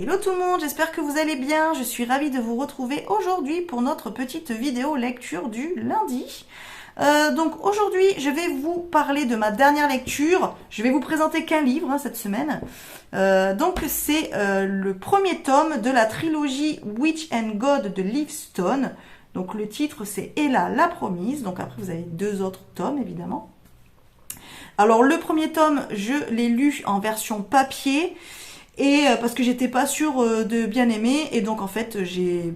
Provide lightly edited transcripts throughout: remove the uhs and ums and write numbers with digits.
Hello tout le monde, j'espère que vous allez bien. Je suis ravie de vous retrouver aujourd'hui pour notre petite vidéo lecture du lundi. Donc aujourd'hui, je vais vous parler de ma dernière lecture. Je vais vous présenter qu'un livre cette semaine. Donc c'est le premier tome de la trilogie Witch and God de Liv Stone. Donc le titre c'est Ella la promise. Donc après vous avez deux autres tomes évidemment. Alors le premier tome, je l'ai lu en version papier. Et parce que j'étais pas sûre de bien aimer, et donc en fait j'ai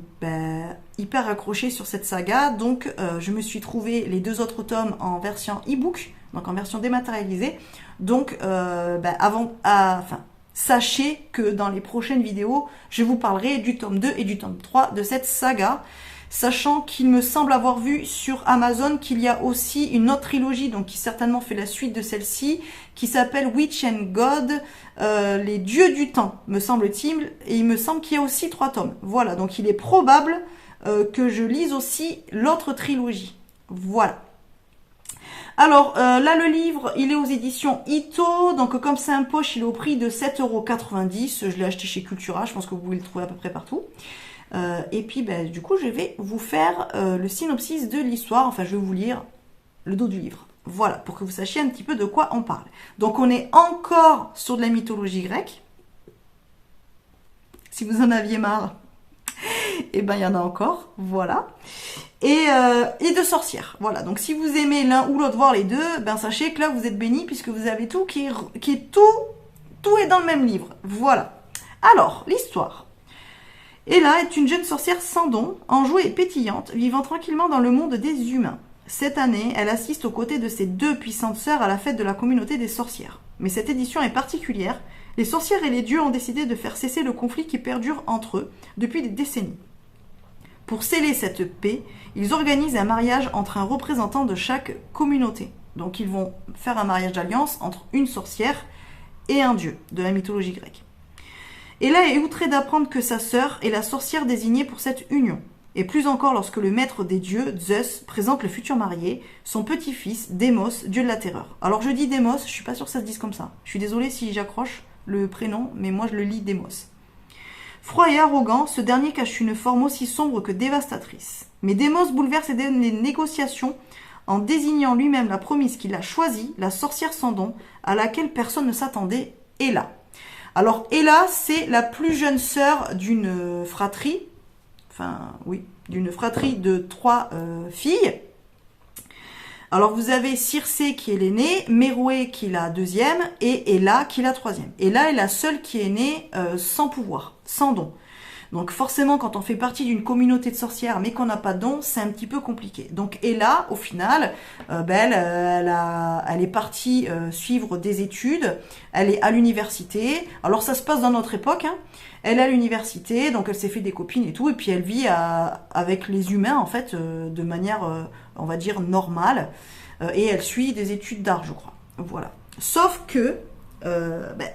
hyper accroché sur cette saga, donc je me suis trouvé les deux autres tomes en version e-book, donc en version dématérialisée. Donc sachez que dans les prochaines vidéos, je vous parlerai du tome 2 et du tome 3 de cette saga. Sachant qu'il me semble avoir vu sur Amazon qu'il y a aussi une autre trilogie, donc qui certainement fait la suite de celle-ci, qui s'appelle Witch and God, les dieux du temps, me semble-t-il, et il me semble qu'il y a aussi 3 tomes. Voilà, donc il est probable que je lise aussi l'autre trilogie. Voilà. Alors là le livre il est aux éditions Ito, donc comme c'est un poche il est au prix de 7,90 €, je l'ai acheté chez Cultura, je pense que vous pouvez le trouver à peu près partout. Et puis du coup je vais vous faire le synopsis de l'histoire, enfin je vais vous lire le dos du livre, voilà, pour que vous sachiez un petit peu de quoi on parle. Donc on est encore sur de la mythologie grecque, si vous en aviez marre, et il y en a encore, voilà, et de sorcières, voilà, donc si vous aimez l'un ou l'autre, voire les deux, sachez que là vous êtes bénis puisque vous avez tout qui est tout est dans le même livre, voilà. Alors, l'histoire. Ella est une jeune sorcière sans don, enjouée et pétillante, vivant tranquillement dans le monde des humains. Cette année, elle assiste aux côtés de ses deux puissantes sœurs à la fête de la communauté des sorcières. Mais cette édition est particulière. Les sorcières et les dieux ont décidé de faire cesser le conflit qui perdure entre eux depuis des décennies. Pour sceller cette paix, ils organisent un mariage entre un représentant de chaque communauté. Donc ils vont faire un mariage d'alliance entre une sorcière et un dieu de la mythologie grecque. Ella est outrée d'apprendre que sa sœur est la sorcière désignée pour cette union. Et plus encore lorsque le maître des dieux, Zeus, présente le futur marié, son petit-fils, Démos, dieu de la terreur. Alors je dis Démos, je suis pas sûre que ça se dise comme ça. Je suis désolée si j'accroche le prénom, mais moi je le lis Démos. Froid et arrogant, ce dernier cache une forme aussi sombre que dévastatrice. Mais Démos bouleverse les négociations en désignant lui-même la promise qu'il a choisie, la sorcière sans don, à laquelle personne ne s'attendait, Ella. Alors Ella, c'est la plus jeune sœur d'une fratrie, d'une fratrie de 3 filles. Alors vous avez Circé qui est l'aînée, Méroé qui est la deuxième et Ella qui est la troisième. Ella est la seule qui est née sans pouvoir, sans don. Donc forcément, quand on fait partie d'une communauté de sorcières mais qu'on n'a pas de don, c'est un petit peu compliqué. Donc Ella, au final, elle est partie suivre des études. Elle est à l'université. Alors ça se passe dans notre époque. Elle est à l'université, donc elle s'est fait des copines et tout. Et puis elle vit avec les humains, en fait, de manière, on va dire, normale. Et elle suit des études d'art, je crois. Voilà. Sauf que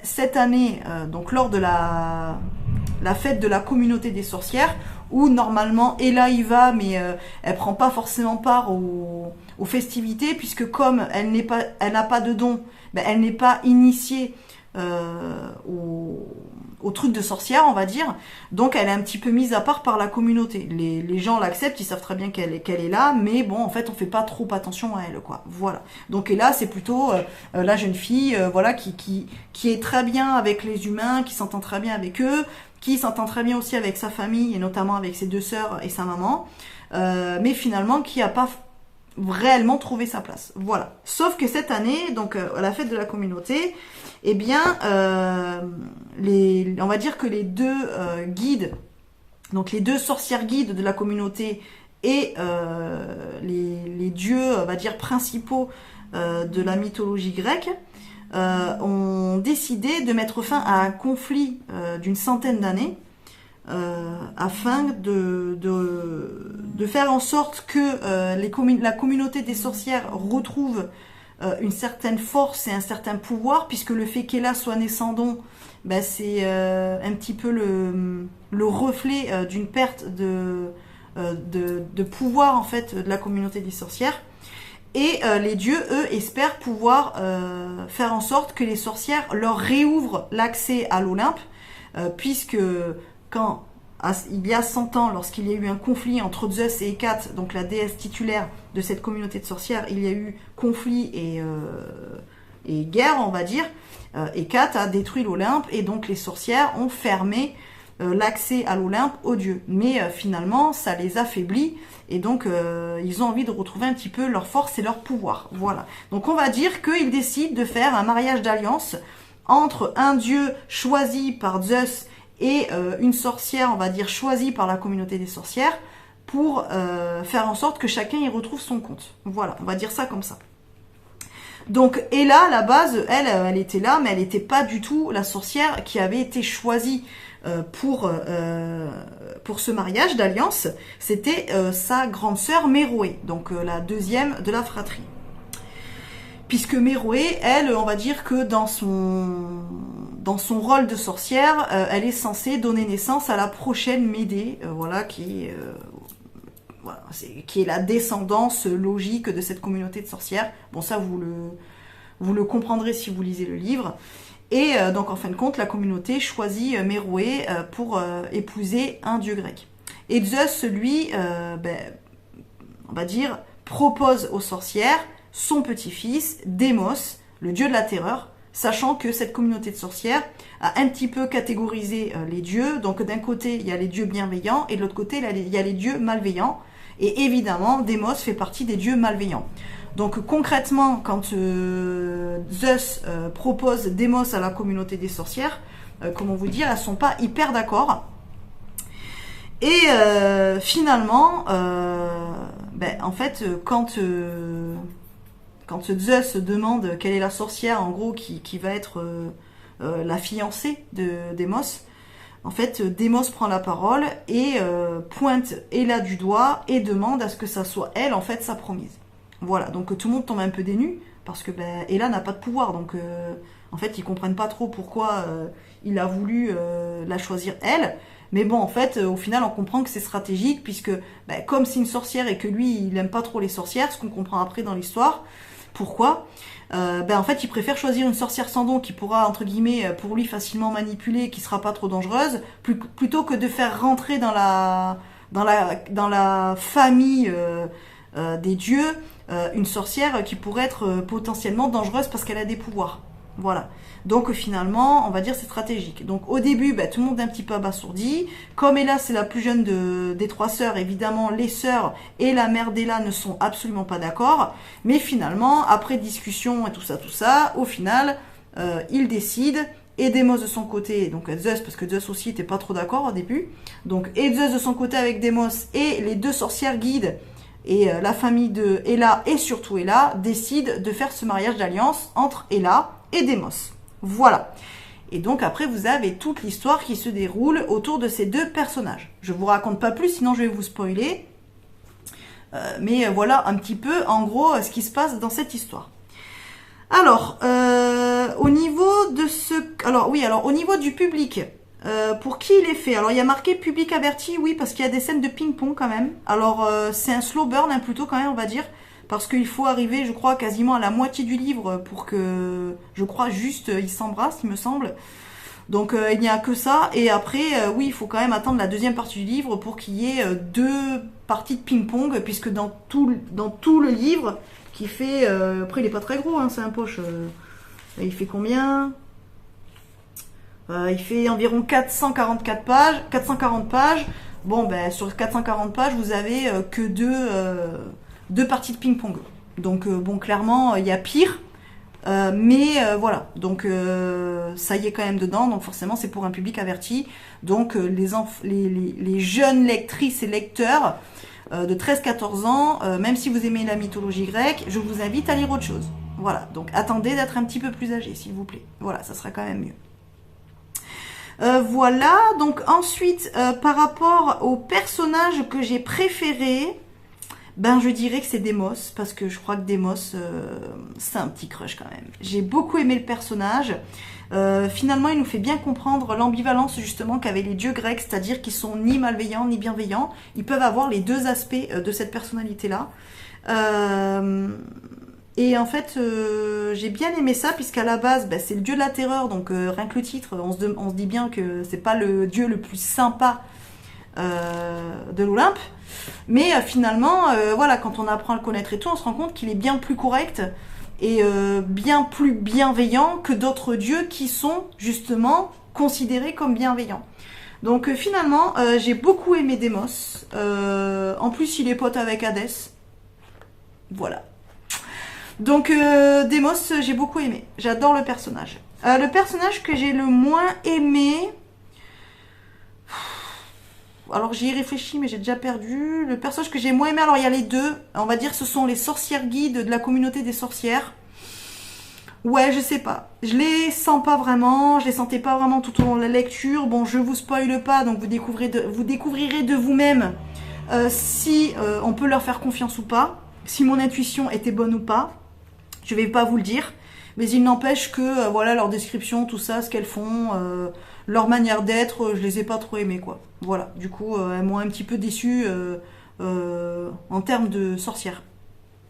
cette année, donc lors de la fête de la communauté des sorcières, où normalement Ella y va, mais elle prend pas forcément part aux festivités, puisque comme elle n'a pas de don, elle n'est pas initiée au truc de sorcière, on va dire. Donc elle est un petit peu mise à part par la communauté. Les gens l'acceptent, ils savent très bien qu'elle est là, mais bon, en fait, on fait pas trop attention à elle, quoi. Voilà. Donc et là, c'est plutôt la jeune fille, voilà, qui est très bien avec les humains, qui s'entend très bien avec eux, qui s'entend très bien aussi avec sa famille, et notamment avec ses deux sœurs et sa maman, mais finalement qui a pas réellement trouvé sa place. Voilà. Sauf que cette année, donc à la fête de la communauté, on va dire que les deux guides, donc les deux sorcières guides de la communauté et les dieux, on va dire, principaux de la mythologie grecque, ont décidé de mettre fin à un conflit d'une centaine d'années afin de faire en sorte que la communauté des sorcières retrouve une certaine force et un certain pouvoir, puisque le fait qu'Ella soit née sans don, c'est un petit peu le reflet d'une perte de pouvoir en fait de la communauté des sorcières. Et les dieux, eux, espèrent pouvoir faire en sorte que les sorcières leur réouvrent l'accès à l'Olympe, puisque quand il y a 100 ans, lorsqu'il y a eu un conflit entre Zeus et Hécate, donc la déesse titulaire de cette communauté de sorcières, il y a eu conflit et guerre, on va dire. Hécate a détruit l'Olympe et donc les sorcières ont fermé l'accès à l'Olympe aux dieux. Mais finalement, ça les affaiblit et donc ils ont envie de retrouver un petit peu leur force et leur pouvoir. Voilà. Donc on va dire qu'ils décident de faire un mariage d'alliance entre un dieu choisi par Zeus et une sorcière, on va dire, choisie par la communauté des sorcières pour faire en sorte que chacun y retrouve son compte. Voilà, on va dire ça comme ça. Donc, Ella, à la base, elle était là, mais elle n'était pas du tout la sorcière qui avait été choisie pour ce mariage d'alliance. C'était sa grande sœur Méroé, donc la deuxième de la fratrie. Puisque Méroé, elle, on va dire que dans son rôle de sorcière, elle est censée donner naissance à la prochaine Médée, voilà, qui est la descendance logique de cette communauté de sorcières. Bon, ça, vous le comprendrez si vous lisez le livre. Et donc, en fin de compte, la communauté choisit Méroé pour épouser un dieu grec. Et Zeus, lui, on va dire, propose aux sorcières son petit-fils, Démos, le dieu de la terreur, sachant que cette communauté de sorcières a un petit peu catégorisé les dieux. Donc d'un côté, il y a les dieux bienveillants, et de l'autre côté, il y a les dieux malveillants. Et évidemment, Démos fait partie des dieux malveillants. Donc concrètement, quand Zeus propose Démos à la communauté des sorcières, comment vous dire, elles sont pas hyper d'accord. Et finalement, en fait, quand Zeus demande quelle est la sorcière, en gros, qui va être la fiancée de Démos, en fait, Démos prend la parole et pointe Ella du doigt et demande à ce que ça soit elle, en fait, sa promise. Voilà, donc tout le monde tombe un peu des nues, parce que Ella n'a pas de pouvoir, donc en fait, ils comprennent pas trop pourquoi il a voulu la choisir elle. Mais bon, en fait, au final, on comprend que c'est stratégique, puisque comme c'est une sorcière et que lui, il aime pas trop les sorcières, ce qu'on comprend après dans l'histoire. Pourquoi en fait, il préfère choisir une sorcière sans don qui pourra, entre guillemets, pour lui facilement manipuler, qui sera pas trop dangereuse, plutôt que de faire rentrer dans la famille des dieux une sorcière qui pourrait être potentiellement dangereuse parce qu'elle a des pouvoirs. Voilà. Donc finalement, on va dire c'est stratégique. Donc au début, tout le monde est un petit peu abasourdi. Comme Ella, c'est la plus jeune des trois sœurs, évidemment, les sœurs et la mère d'Ella ne sont absolument pas d'accord. Mais finalement, après discussion et tout ça, au final, ils décident. Et Démos de son côté, donc Zeus, parce que Zeus aussi était pas trop d'accord au début. Donc et Zeus de son côté avec Démos et les deux sorcières guides et la famille de Ella et surtout Ella décident de faire ce mariage d'alliance entre Ella et Démos. Voilà. Et donc après, vous avez toute l'histoire qui se déroule autour de ces deux personnages. Je vous raconte pas plus, sinon je vais vous spoiler. Mais voilà un petit peu, en gros, ce qui se passe dans cette histoire. Alors, au niveau de au niveau du public, pour qui il est fait? Alors, il y a marqué public averti, oui, parce qu'il y a des scènes de ping-pong quand même. Alors, c'est un slow burn, plutôt quand même, on va dire. Parce qu'il faut arriver, je crois, quasiment à la moitié du livre pour que, je crois, juste, ils s'embrassent, il me semble. Donc, il n'y a que ça. Et après, oui, il faut quand même attendre la deuxième partie du livre pour qu'il y ait deux parties de ping-pong, puisque dans tout le livre, qui fait... après, il est pas très gros, hein, c'est un poche. Il fait combien? Il fait environ 440 pages. Bon, sur 440 pages, vous avez que deux parties de ping-pong. Donc, bon, clairement, il y a pire. Mais voilà, donc ça y est quand même dedans, donc forcément c'est pour un public averti. Donc les jeunes lectrices et lecteurs de 13-14 ans, même si vous aimez la mythologie grecque, je vous invite à lire autre chose. Voilà, donc attendez d'être un petit peu plus âgé, s'il vous plaît. Voilà, ça sera quand même mieux. Voilà, donc ensuite, par rapport au personnage que j'ai préféré, je dirais que c'est Démos, parce que je crois que Démos, c'est un petit crush quand même. J'ai beaucoup aimé le personnage. Finalement, il nous fait bien comprendre l'ambivalence justement qu'avaient les dieux grecs, c'est-à-dire qu'ils sont ni malveillants ni bienveillants. Ils peuvent avoir les deux aspects de cette personnalité-là. Et en fait, j'ai bien aimé ça, puisqu'à la base, c'est le dieu de la terreur, donc rien que le titre, on se dit bien que c'est pas le dieu le plus sympa de l'Olympe. Mais finalement, voilà, quand on apprend à le connaître et tout, on se rend compte qu'il est bien plus correct et bien plus bienveillant que d'autres dieux qui sont justement considérés comme bienveillants. Donc finalement, j'ai beaucoup aimé Démos. En plus, il est pote avec Hadès. Voilà. Donc Démos, j'ai beaucoup aimé. J'adore le personnage. Le personnage que j'ai le moins aimé... Alors j'y ai réfléchi, mais j'ai déjà perdu. Le personnage que j'ai moins aimé, alors il y a les deux. On va dire que ce sont les sorcières guides de la communauté des sorcières. Ouais, je sais pas. Je les sens pas vraiment. Je les sentais pas vraiment tout au long de la lecture. Bon, je vous spoile pas, donc vous découvrirez de vous-même si on peut leur faire confiance ou pas. Si mon intuition était bonne ou pas. Je vais pas vous le dire. Mais il n'empêche que, voilà, leur description, tout ça, ce qu'elles font, leur manière d'être, je les ai pas trop aimées, quoi. Voilà, du coup, elles m'ont un petit peu déçue en termes de sorcières.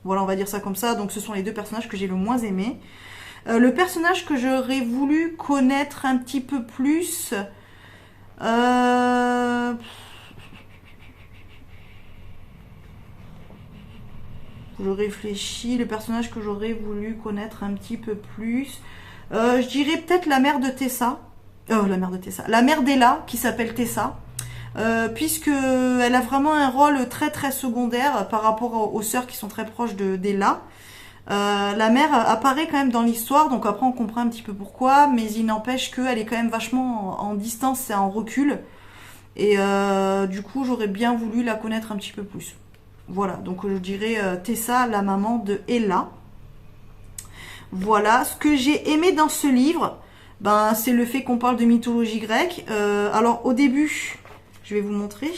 Voilà, on va dire ça comme ça. Donc ce sont les deux personnages que j'ai le moins aimés. Le personnage que j'aurais voulu connaître un petit peu plus... Je réfléchis, le personnage que j'aurais voulu connaître un petit peu plus. Je dirais peut-être la mère de Tessa. La mère d'Ella, qui s'appelle Tessa. Puisque elle a vraiment un rôle très très secondaire par rapport aux sœurs qui sont très proches d'Ella. La mère apparaît quand même dans l'histoire, donc après on comprend un petit peu pourquoi, mais il n'empêche qu'elle est quand même vachement en distance et en recul. Et du coup j'aurais bien voulu la connaître un petit peu plus. Voilà, donc je dirais Tessa, la maman de Ella. Voilà, ce que j'ai aimé dans ce livre, c'est le fait qu'on parle de mythologie grecque. Alors au début, je vais vous montrer.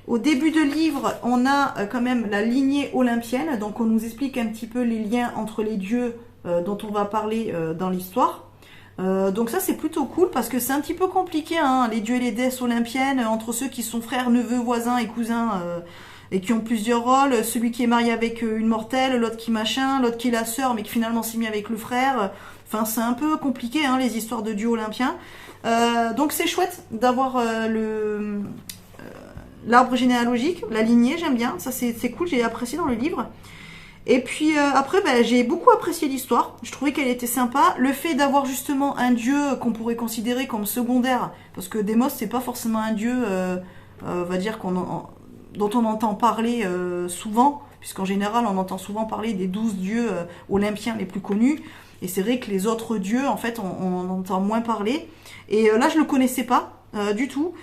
Au début de livre, on a quand même la lignée olympienne, donc on nous explique un petit peu les liens entre les dieux dont on va parler dans l'histoire. Donc ça c'est plutôt cool parce que c'est un petit peu compliqué, hein, les dieux et les déesses olympiennes, entre ceux qui sont frères, neveux, voisins et cousins et qui ont plusieurs rôles, celui qui est marié avec une mortelle, l'autre qui machin, l'autre qui est la sœur mais qui finalement s'est mis avec le frère. Enfin c'est un peu compliqué, hein, les histoires de dieux olympiens. Donc c'est chouette d'avoir l'arbre généalogique, la lignée, j'aime bien, ça c'est cool, j'ai apprécié dans le livre. Et puis après, j'ai beaucoup apprécié l'histoire. Je trouvais qu'elle était sympa. Le fait d'avoir justement un dieu qu'on pourrait considérer comme secondaire, parce que Démos, c'est pas forcément un dieu, on va dire dont on entend parler souvent, puisqu'en général, on entend souvent parler des 12 dieux olympiens les plus connus. Et c'est vrai que les autres dieux, en fait, on entend moins parler. Et là, je le connaissais pas du tout.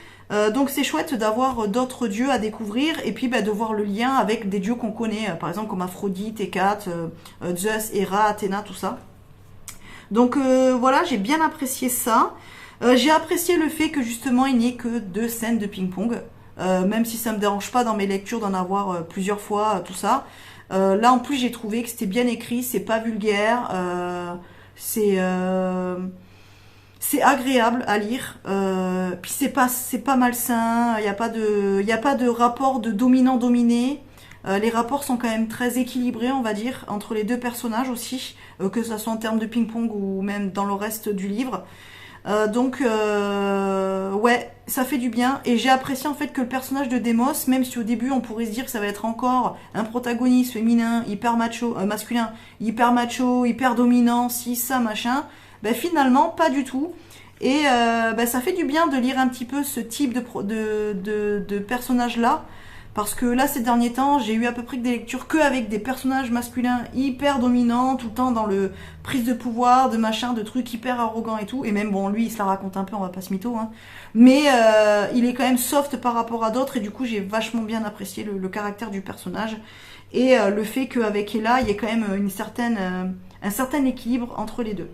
Donc c'est chouette d'avoir d'autres dieux à découvrir et puis de voir le lien avec des dieux qu'on connaît, par exemple comme Aphrodite, Hécate, Zeus, Héra, Athéna, tout ça. Donc voilà, j'ai bien apprécié ça. J'ai apprécié le fait que justement il n'y ait que 2 scènes de ping-pong, même si ça me dérange pas dans mes lectures d'en avoir plusieurs fois, tout ça. Là en plus j'ai trouvé que c'était bien écrit, c'est pas vulgaire, c'est agréable à lire, puis c'est pas malsain, il n'y a pas de rapport de dominant-dominé. Les rapports sont quand même très équilibrés, on va dire, entre les deux personnages aussi, que ce soit en termes de ping-pong ou même dans le reste du livre. Donc ouais, ça fait du bien et j'ai apprécié en fait que le personnage de Démos, même si au début on pourrait se dire que ça va être encore un protagoniste féminin, hyper macho, masculin, hyper macho, hyper dominant, si ça machin. Finalement, pas du tout. Et ça fait du bien de lire un petit peu ce type de personnage-là. Parce que là, ces derniers temps, j'ai eu à peu près que des lectures que avec des personnages masculins hyper dominants, tout le temps dans le prise de pouvoir, de machin, de trucs hyper arrogants et tout. Et même, bon, lui, il se la raconte un peu, on va pas se mytho, hein. Mais il est quand même soft par rapport à d'autres. Et du coup, j'ai vachement bien apprécié le caractère du personnage. Et le fait qu'avec Ella, il y ait quand même un certain équilibre entre les deux.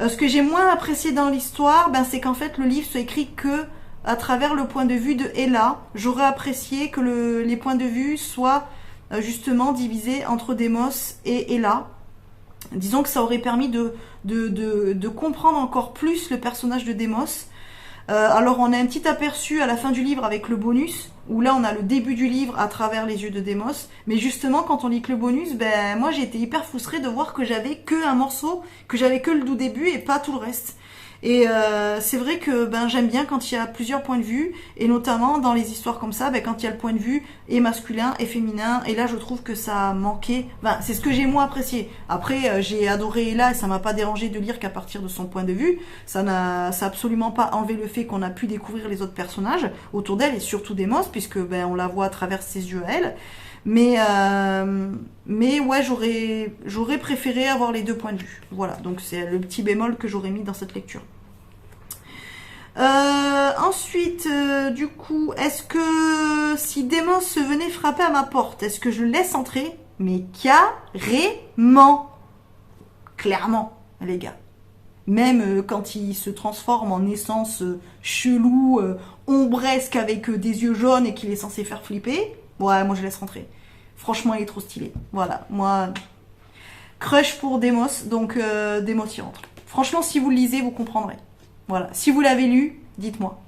Ce que j'ai moins apprécié dans l'histoire, c'est qu'en fait le livre soit écrit que à travers le point de vue de Ella. J'aurais apprécié que les points de vue soient justement divisés entre Démos et Ella. Disons que ça aurait permis de comprendre encore plus le personnage de Démos. Alors on a un petit aperçu à la fin du livre avec le bonus où là on a le début du livre à travers les yeux de Démos, mais justement quand on lit que le bonus, ben moi j'ai été hyper frustrée de voir que j'avais que un morceau, que j'avais que le tout début et pas tout le reste. Et c'est vrai que ben j'aime bien quand il y a plusieurs points de vue, et notamment dans les histoires comme ça, ben quand il y a le point de vue et masculin et féminin, et là je trouve que ça a manqué. Ben, c'est ce que j'ai moins apprécié. Après j'ai adoré Ella et ça m'a pas dérangé de lire qu'à partir de son point de vue. Ça a absolument pas enlevé le fait qu'on a pu découvrir les autres personnages autour d'elle et surtout Démos, puisque ben on la voit à travers ses yeux à elle. Mais ouais, j'aurais préféré avoir les deux points de vue. Voilà, donc c'est le petit bémol que j'aurais mis dans cette lecture. Ensuite, du coup, est-ce que si Démos venait frapper à ma porte, est-ce que je le laisse entrer? Mais carrément, clairement, les gars. Même quand il se transforme en essence chelou, ombresque avec des yeux jaunes et qu'il est censé faire flipper, ouais, moi je laisse rentrer. Franchement, il est trop stylé. Voilà, moi, crush pour Démos, donc Démos y rentre. Franchement, si vous le lisez, vous comprendrez. Voilà, si vous l'avez lu, dites-moi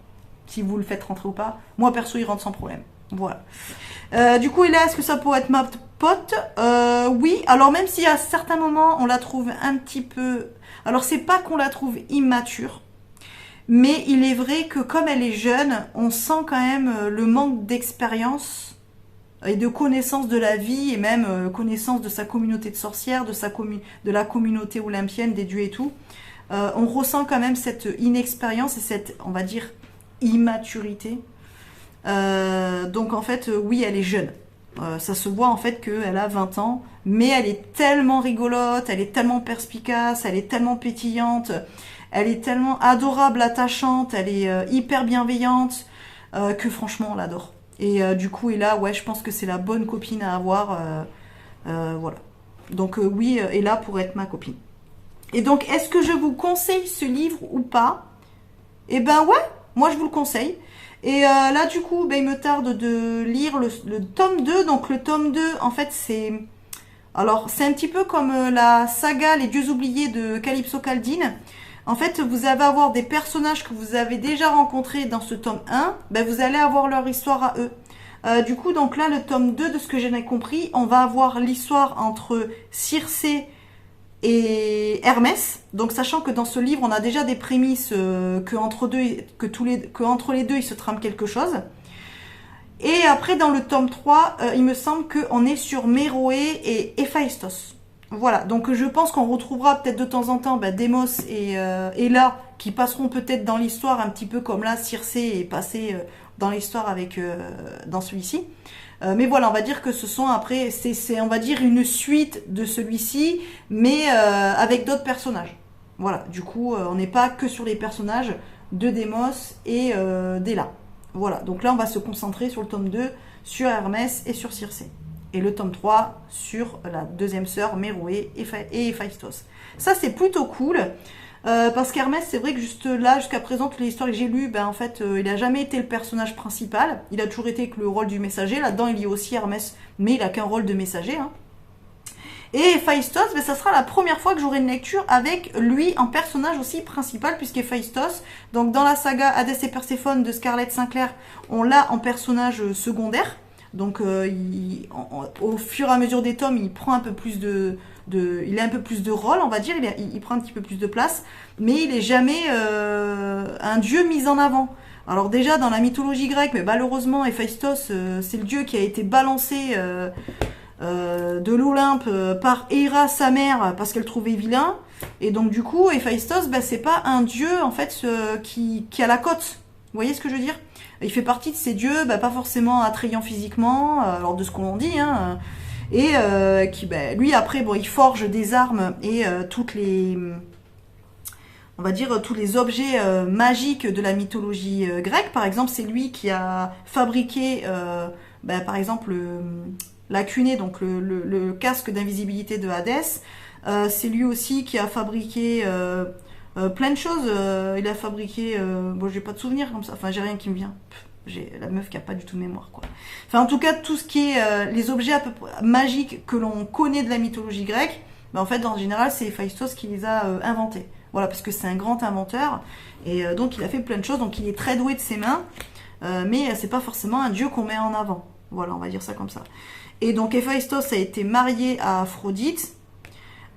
si vous le faites rentrer ou pas. Moi, perso, il rentre sans problème. Voilà. Du coup, et là, est-ce que ça pourrait être ma pote? Oui, alors même si à certains moments, on la trouve un petit peu... Alors, c'est pas qu'on la trouve immature, mais il est vrai que comme elle est jeune, on sent quand même le manque d'expérience et de connaissance de la vie, et même connaissance de sa communauté de sorcières, de la communauté olympienne, des dieux et tout. On ressent quand même cette inexpérience et cette, on va dire, immaturité. Donc en fait, oui, elle est jeune. Ça se voit en fait qu'elle a 20 ans, mais elle est tellement rigolote, elle est tellement perspicace, elle est tellement pétillante, elle est tellement adorable, attachante, elle est hyper bienveillante, que franchement on l'adore. Et du coup, et là, ouais, je pense que c'est la bonne copine à avoir. Voilà. Donc oui, Ella pourrait être ma copine. Et donc, est-ce que je vous conseille ce livre ou pas? Eh ben ouais, moi je vous le conseille. Et là, du coup, ben, il me tarde de lire le tome 2. Donc le tome 2, en fait, c'est... Alors, c'est un petit peu comme la saga Les Dieux Oubliés de Calypso Caldine. En fait, vous allez avoir des personnages que vous avez déjà rencontrés dans ce tome 1. Ben, vous allez avoir leur histoire à eux. Du coup, donc là, le tome 2, de ce que j'ai compris, on va avoir l'histoire entre Circé et Hermès. Donc sachant que dans ce livre on a déjà des prémices que entre les deux il se trame quelque chose. Et après dans le tome 3 il me semble qu'on est sur Méroé et Héphaïstos. Voilà, donc je pense qu'on retrouvera peut-être de temps en temps Démos et Ella qui passeront peut-être dans l'histoire un petit peu comme là Circé est passé dans l'histoire avec dans celui-ci. Mais voilà, on va dire que ce sont après, c'est on va dire une suite de celui-ci, mais avec d'autres personnages. Voilà, du coup, on n'est pas que sur les personnages de Démos et d'Ella. Voilà, donc là, on va se concentrer sur le tome 2, sur Hermès et sur Circé. Et le tome 3 sur la deuxième sœur, Méroé et Héphaïstos. Ça, c'est plutôt cool. Parce qu'Hermès, c'est vrai que juste là, jusqu'à présent, toutes les histoires que j'ai lues, ben en fait, il a jamais été le personnage principal. Il a toujours été que le rôle du messager. Là-dedans, il y a aussi Hermès, mais il a qu'un rôle de messager. Hein. Et Héphaïstos, ben, ça sera la première fois que j'aurai une lecture avec lui en personnage aussi principal, puisqu'Héphaïstos, donc dans la saga Hadès et Perséphone de Scarlett Sinclair, on l'a en personnage secondaire. Donc au fur et à mesure des tomes, il prend un peu plus il a un peu plus de rôle, on va dire, il prend un petit peu plus de place, mais il est jamais un dieu mis en avant. Alors déjà dans la mythologie grecque, mais malheureusement Héphaïstos, c'est le dieu qui a été balancé de l'Olympe par Héra sa mère parce qu'elle le trouvait vilain, et donc du coup Héphaïstos, ben, c'est pas un dieu en fait qui a la cote. Vous voyez ce que je veux dire? Il fait partie de ces dieux, bah, pas forcément attrayants physiquement, alors de ce qu'on en dit, hein, et qui, bah, lui après, bon, il forge des armes et toutes les, on va dire tous les objets magiques de la mythologie grecque. Par exemple, c'est lui qui a fabriqué, bah, par exemple, la cunée, donc le casque d'invisibilité de Hadès. C'est lui aussi qui a fabriqué plein de choses. Il a fabriqué... bon, j'ai pas de souvenirs comme ça. Enfin, j'ai rien qui me vient. J'ai la meuf qui a pas du tout de mémoire, quoi. Enfin, en tout cas, tout ce qui est les objets à peu près magiques que l'on connaît de la mythologie grecque, ben, en fait, en général, c'est Héphaïstos qui les a inventés. Voilà, parce que c'est un grand inventeur. Et donc, il a fait plein de choses. Donc, il est très doué de ses mains. mais c'est pas forcément un dieu qu'on met en avant. Voilà, on va dire ça comme ça. Et donc Héphaïstos a été marié à Aphrodite,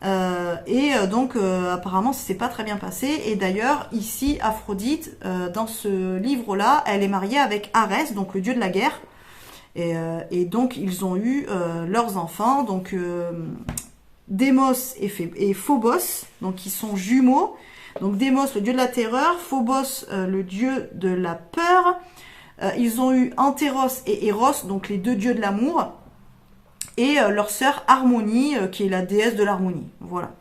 donc apparemment ça s'est pas très bien passé. Et d'ailleurs ici Aphrodite, dans ce livre-là, elle est mariée avec Arès, donc le dieu de la guerre. Et donc ils ont eu leurs enfants, donc Démos et Phobos, donc ils sont jumeaux. Donc Démos, le dieu de la terreur, Phobos, le dieu de la peur. Ils ont eu Antéros et Eros, donc les deux dieux de l'amour. Et leur sœur Harmonie, qui est la déesse de l'harmonie. Voilà.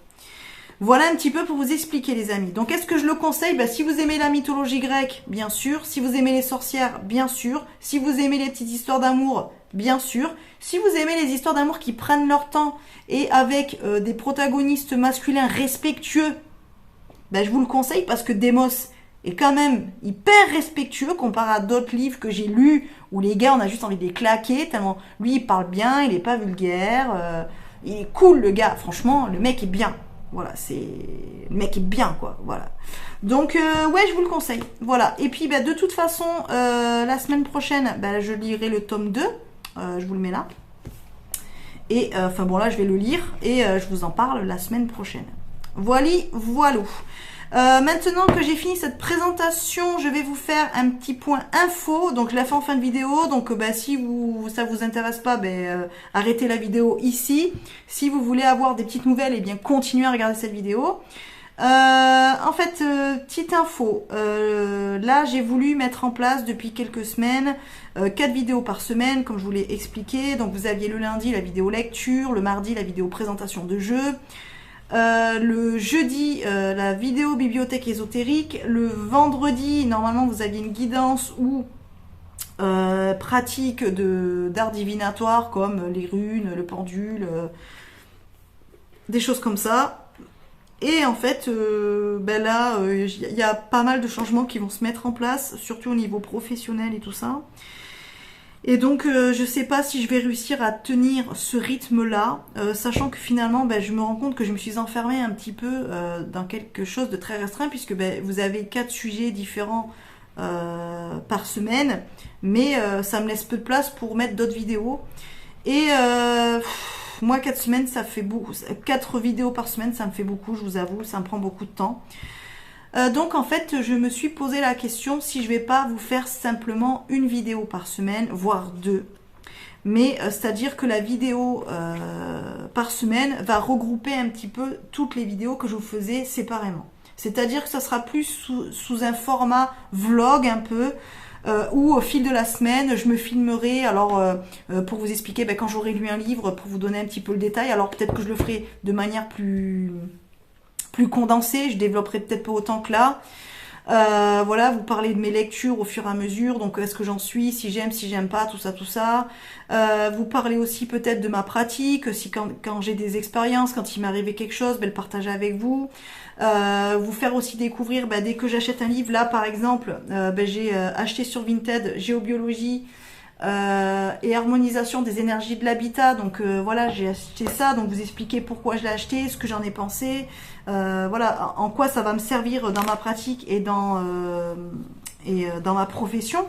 Voilà un petit peu pour vous expliquer, les amis. Donc, est-ce que je le conseille? Si vous aimez la mythologie grecque, bien sûr. Si vous aimez les sorcières, bien sûr. Si vous aimez les petites histoires d'amour, bien sûr. Si vous aimez les histoires d'amour qui prennent leur temps et avec des protagonistes masculins respectueux, je vous le conseille parce que Démos est quand même hyper respectueux comparé à d'autres livres que j'ai lus où les gars, on a juste envie de les claquer tellement lui, il parle bien, il est pas vulgaire, il est cool, le gars. Franchement, le mec est bien. Voilà, le mec est bien, quoi. Voilà. Donc, ouais, je vous le conseille. Voilà. Et puis, de toute façon, la semaine prochaine, je lirai le tome 2. Je vous le mets là. Et, enfin, bon, là, je vais le lire. Et je vous en parle la semaine prochaine. Voilà. Maintenant que j'ai fini cette présentation, je vais vous faire un petit point info. Donc je la fais en fin de vidéo. Donc si ça vous intéresse pas, arrêtez la vidéo ici. Si vous voulez avoir des petites nouvelles, eh bien continuez à regarder cette vidéo. En fait, petite info. Là, j'ai voulu mettre en place depuis quelques semaines 4 vidéos par semaine, comme je vous l'ai expliqué. Donc vous aviez le lundi la vidéo lecture, le mardi la vidéo présentation de jeu. Le jeudi, la vidéo bibliothèque ésotérique. Le vendredi, normalement, vous aviez une guidance ou pratique d'art divinatoire comme les runes, le pendule, des choses comme ça. Et en fait, là, il y a pas mal de changements qui vont se mettre en place, surtout au niveau professionnel et tout ça. Et donc, je sais pas si je vais réussir à tenir ce rythme-là, sachant que finalement, je me rends compte que je me suis enfermée un petit peu dans quelque chose de très restreint, puisque vous avez 4 sujets différents par semaine, mais ça me laisse peu de place pour mettre d'autres vidéos. Et moi, 4 semaines, ça fait beaucoup. 4 vidéos par semaine, ça me fait beaucoup, je vous avoue, ça me prend beaucoup de temps. Donc en fait, je me suis posé la question si je vais pas vous faire simplement une vidéo par semaine, voire 2. Mais c'est-à-dire que la vidéo par semaine va regrouper un petit peu toutes les vidéos que je vous faisais séparément. C'est-à-dire que ça sera plus sous un format vlog un peu, où au fil de la semaine, je me filmerai, alors pour vous expliquer quand j'aurai lu un livre, pour vous donner un petit peu le détail. Alors peut-être que je le ferai de manière plus condensé, je développerai peut-être pas autant que là. Voilà, vous parlez de mes lectures au fur et à mesure, donc est-ce que j'en suis, si j'aime pas, tout ça. Vous parlez aussi peut-être de ma pratique, si quand j'ai des expériences, quand il m'est arrivé quelque chose, le partager avec vous. Vous faire aussi découvrir, dès que j'achète un livre, là par exemple, j'ai acheté sur Vinted Géobiologie, et harmonisation des énergies de l'habitat. Donc voilà, j'ai acheté ça, donc vous expliquer pourquoi je l'ai acheté, ce que j'en ai pensé, voilà, en quoi ça va me servir dans ma pratique et dans ma profession.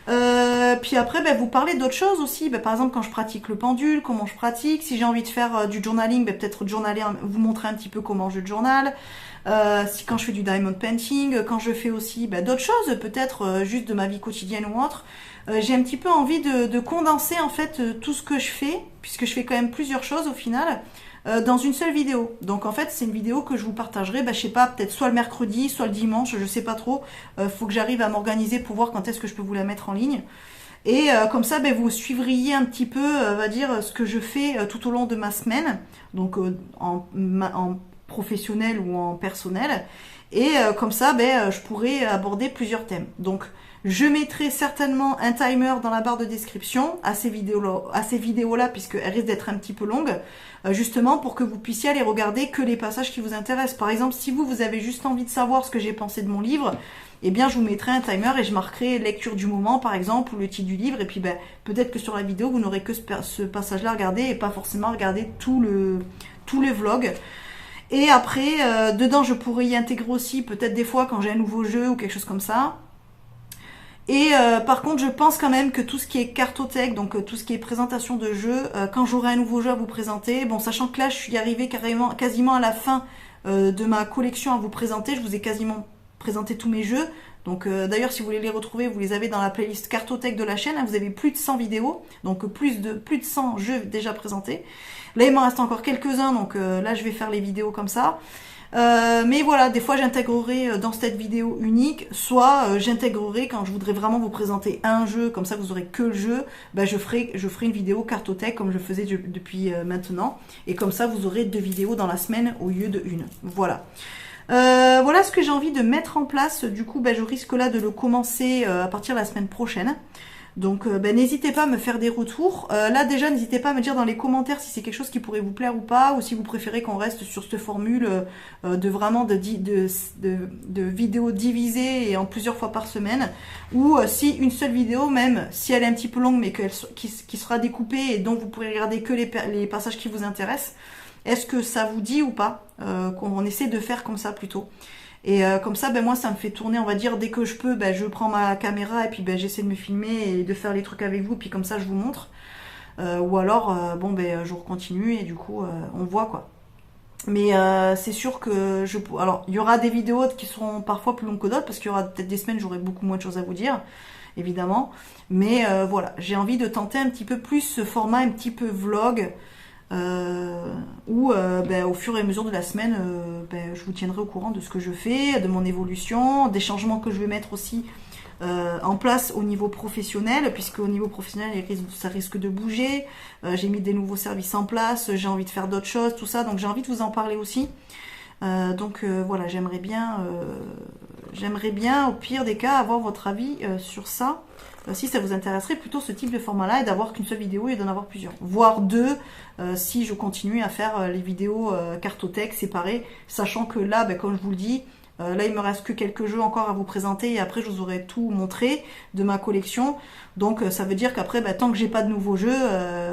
Puis après, vous parlez d'autres choses aussi. Par exemple, quand je pratique le pendule, comment je pratique. Si j'ai envie de faire du journaling, peut-être journaler, vous montrer un petit peu comment je journal. Quand je fais du diamond painting, quand je fais aussi d'autres choses, peut-être juste de ma vie quotidienne ou autre. J'ai un petit peu envie de condenser en fait tout ce que je fais, puisque je fais quand même plusieurs choses au final, dans une seule vidéo. Donc en fait c'est une vidéo que je vous partagerai, je sais pas, peut-être soit le mercredi, soit le dimanche, je sais pas trop. Faut que j'arrive à m'organiser pour voir quand est-ce que je peux vous la mettre en ligne. Et comme ça, vous suivriez un petit peu, on va dire, ce que je fais tout au long de ma semaine, donc en professionnel ou en personnel. Et comme ça, je pourrais aborder plusieurs thèmes. Donc je mettrai certainement un timer dans la barre de description à ces vidéos-là, puisqu'elles risquent d'être un petit peu longues, justement pour que vous puissiez aller regarder que les passages qui vous intéressent. Par exemple, si vous avez juste envie de savoir ce que j'ai pensé de mon livre, eh bien je vous mettrai un timer et je marquerai lecture du moment par exemple, ou le titre du livre, et puis peut-être que sur la vidéo vous n'aurez que ce passage-là à regarder et pas forcément regarder tout le vlog. Et après, dedans je pourrais y intégrer aussi peut-être des fois quand j'ai un nouveau jeu ou quelque chose comme ça. Et par contre, je pense quand même que tout ce qui est cartothèque, donc tout ce qui est présentation de jeux, quand j'aurai un nouveau jeu à vous présenter, bon, sachant que là, je suis arrivée quasiment à la fin de ma collection à vous présenter, je vous ai quasiment présenté tous mes jeux. Donc d'ailleurs, si vous voulez les retrouver, vous les avez dans la playlist cartothèque de la chaîne. Hein, vous avez plus de 100 vidéos, donc plus de 100 jeux déjà présentés. Là, il m'en reste encore quelques-uns, donc là, je vais faire les vidéos comme ça. Mais voilà, des fois j'intégrerai dans cette vidéo unique, soit j'intégrerai quand je voudrais vraiment vous présenter un jeu, comme ça vous aurez que le jeu, ben je ferai une vidéo cartothèque comme je faisais depuis maintenant, et comme ça vous aurez 2 vidéos dans la semaine au lieu de une. Voilà. Voilà ce que j'ai envie de mettre en place. Du coup, ben, je risque là de le commencer à partir de la semaine prochaine. Donc ben, n'hésitez pas à me faire des retours. Là déjà, n'hésitez pas à me dire dans les commentaires si c'est quelque chose qui pourrait vous plaire ou pas, ou si vous préférez qu'on reste sur cette formule de vraiment de vidéos divisées et en plusieurs fois par semaine, ou si une seule vidéo, même si elle est un petit peu longue mais qui sera découpée et dont vous pourrez regarder que les passages qui vous intéressent. Est-ce que ça vous dit ou pas qu'on essaie de faire comme ça plutôt? Et comme ça, ben moi, ça me fait tourner, on va dire, dès que je peux, ben je prends ma caméra et puis ben j'essaie de me filmer et de faire les trucs avec vous, puis comme ça, je vous montre. Ou alors, bon, ben je continue et du coup, on voit quoi. Mais c'est sûr que alors, il y aura des vidéos qui seront parfois plus longues que d'autres, parce qu'il y aura peut-être des semaines, j'aurai beaucoup moins de choses à vous dire, évidemment. Mais voilà, j'ai envie de tenter un petit peu plus ce format, un petit peu vlog. Où ben, au fur et à mesure de la semaine, ben, je vous tiendrai au courant de ce que je fais, de mon évolution, des changements que je vais mettre aussi en place au niveau professionnel, puisque au niveau professionnel, ça risque de bouger. J'ai mis des nouveaux services en place, j'ai envie de faire d'autres choses, tout ça, donc j'ai envie de vous en parler aussi. Donc voilà, j'aimerais bien, au pire des cas, avoir votre avis sur ça. Si ça vous intéresserait plutôt ce type de format-là et d'avoir qu'une seule vidéo et d'en avoir plusieurs. Voire 2 si je continue à faire les vidéos cartothèque séparées, sachant que là, ben, comme je vous le dis, là il me reste que quelques jeux encore à vous présenter et après je vous aurai tout montré de ma collection. Donc ça veut dire qu'après, ben, tant que j'ai pas de nouveaux jeux,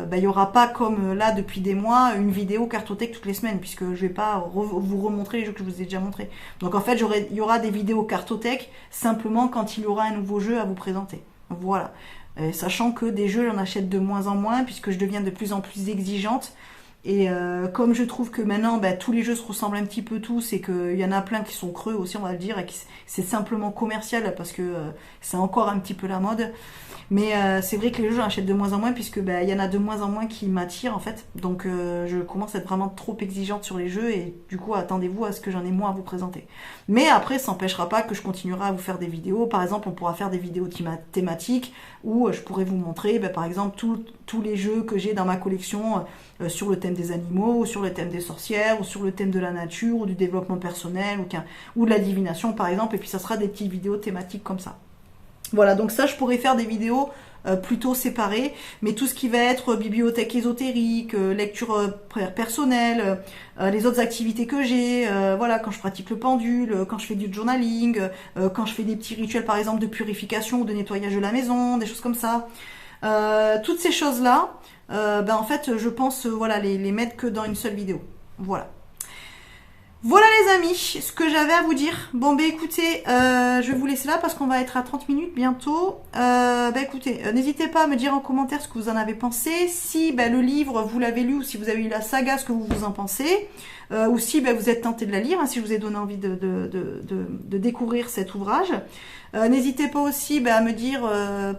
ben, il y aura pas comme là depuis des mois une vidéo cartothèque toutes les semaines, puisque je vais pas vous remontrer les jeux que je vous ai déjà montrés. Donc en fait, il y aura des vidéos cartothèque simplement quand il y aura un nouveau jeu à vous présenter. Voilà, sachant que des jeux j'en achète de moins en moins puisque je deviens de plus en plus exigeante et comme je trouve que maintenant bah, tous les jeux se ressemblent un petit peu tous et qu'il y en a plein qui sont creux aussi on va le dire et que c'est simplement commercial parce que c'est encore un petit peu la mode. Mais c'est vrai que les jeux j'en achète de moins en moins puisque bah, y en a de moins en moins qui m'attirent en fait. Donc je commence à être vraiment trop exigeante sur les jeux et du coup attendez-vous à ce que j'en ai moins à vous présenter. Mais après ça n'empêchera pas que je continuerai à vous faire des vidéos. Par exemple on pourra faire des vidéos thématiques où je pourrais vous montrer bah, par exemple tous les jeux que j'ai dans ma collection sur le thème des animaux, ou sur le thème des sorcières, ou sur le thème de la nature, ou du développement personnel, ou de la divination par exemple. Et puis ça sera des petites vidéos thématiques comme ça. Voilà, donc ça, je pourrais faire des vidéos plutôt séparées, mais tout ce qui va être bibliothèque ésotérique, lecture personnelle, les autres activités que j'ai, voilà, quand je pratique le pendule, quand je fais du journaling, quand je fais des petits rituels, par exemple, de purification ou de nettoyage de la maison, des choses comme ça. Toutes ces choses-là, ben en fait, je pense, voilà, les mettre que dans une seule vidéo. Voilà. Voilà les amis, ce que j'avais à vous dire. Bon bah écoutez, je vais vous laisser là parce qu'on va être à 30 minutes bientôt. Bah écoutez, n'hésitez pas à me dire en commentaire ce que vous en avez pensé. Si bah, le livre vous l'avez lu ou si vous avez lu la saga, ce que vous en pensez. Ou si bah, vous êtes tenté de la lire, hein, si je vous ai donné envie de découvrir cet ouvrage. N'hésitez pas aussi bah, à me dire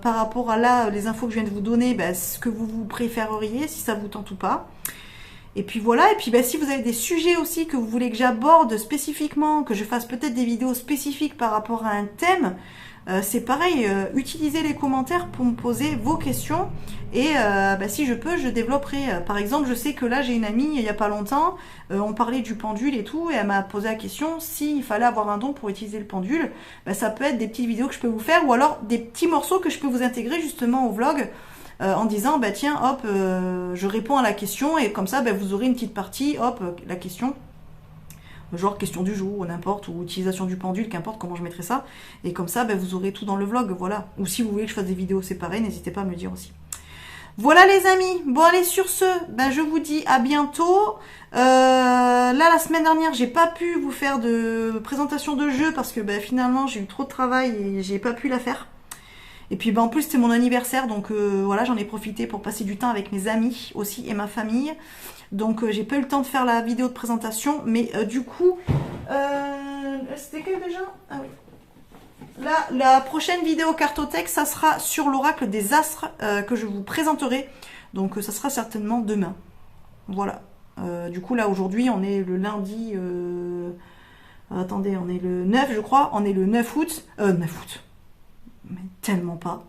par rapport à là, les infos que je viens de vous donner, bah, ce que vous préféreriez, si ça vous tente ou pas. Et puis voilà, et puis bah, si vous avez des sujets aussi que vous voulez que j'aborde spécifiquement, que je fasse peut-être des vidéos spécifiques par rapport à un thème, c'est pareil, utilisez les commentaires pour me poser vos questions et bah, si je peux, je développerai. Par exemple, je sais que là j'ai une amie, il n'y a pas longtemps, on parlait du pendule et tout, et elle m'a posé la question s'il fallait avoir un don pour utiliser le pendule. Bah, ça peut être des petites vidéos que je peux vous faire ou alors des petits morceaux que je peux vous intégrer justement au vlog. En disant bah tiens hop je réponds à la question et comme ça bah, vous aurez une petite partie hop la question genre question du jour ou n'importe ou utilisation du pendule qu'importe comment je mettrai ça et comme ça bah, vous aurez tout dans le vlog voilà ou si vous voulez que je fasse des vidéos séparées n'hésitez pas à me le dire aussi. Voilà les amis, bon allez sur ce ben, je vous dis à bientôt. Là la semaine dernière j'ai pas pu vous faire de présentation de jeu parce que ben, finalement j'ai eu trop de travail et j'ai pas pu la faire. Et puis en plus c'était mon anniversaire, donc voilà, j'en ai profité pour passer du temps avec mes amis aussi et ma famille. Donc j'ai pas eu le temps de faire la vidéo de présentation, mais du coup, c'était quelle déjà? Ah oui. Là, la prochaine vidéo cartothèque, ça sera sur l'oracle des astres que je vous présenterai. Donc ça sera certainement demain. Voilà. Du coup là aujourd'hui on est le lundi... attendez, on est le 9 je crois. On est le 9 août. 9 août. Mais tellement pas.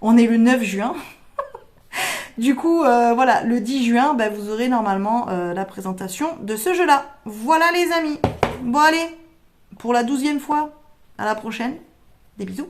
On est le 9 juin. Du coup, voilà, le 10 juin, bah, vous aurez normalement la présentation de ce jeu-là. Voilà les amis. Bon allez, pour la 12e fois, à la prochaine. Des bisous.